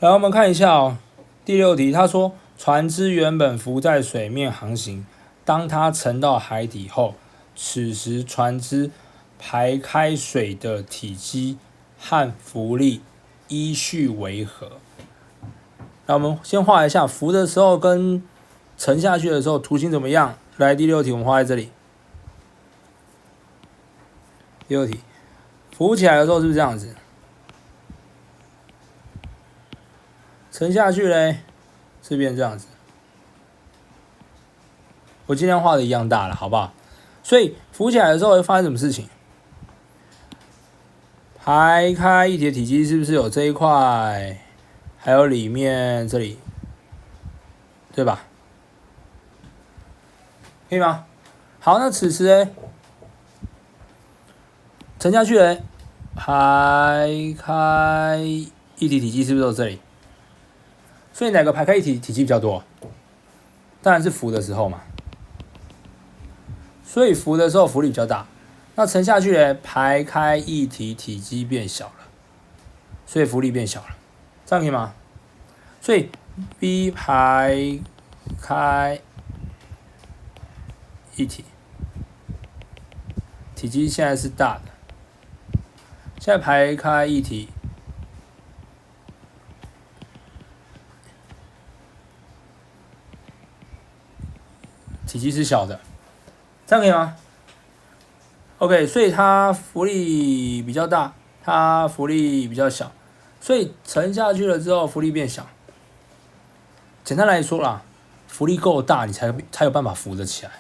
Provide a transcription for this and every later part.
来，我们看一下哦，第6题，他说船只原本浮在水面航行，当它沉到海底后，此时船只排开水的体积和浮力依序为何？那我们先画一下浮的时候跟沉下去的时候图形怎么样？来，第6题我们画在这里。第6题，浮起来的时候是不是这样子？沉下去嘞，是变这样子。我尽量画的一样大了，好不好？所以浮起来的时候会发生什么事情？排开一体的体积是不是有这一块，还有里面这里，对吧？可以吗？好，那此时呢，沉下去嘞，排开一体体积是不是都这里？所以哪个排开一体体积比较多？当然是浮的时候嘛。所以浮的时候浮力比较大，那沉下去呢，排开一体体积变小了，所以浮力变小了，这样可以吗？所以 B 排开一体，体积现在是大的，现在排开一体，体积是小的，这样可以吗 ？OK， 所以它浮力比较大，它浮力比较小，所以沉下去了之后浮力变小。简单来说啦，浮力够大，你才有办法浮得起来。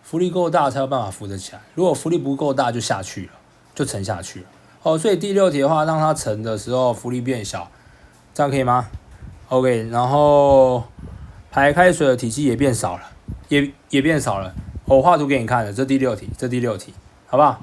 浮力够大才有办法浮得起来。如果浮力不够大，就下去了，就沉下去了。哦，所以第6题的话，让它沉的时候浮力变小，这样可以吗 ？OK， 然后排开水的体积也变少了，也变少了。我画图给你看了，这第6题，好不好？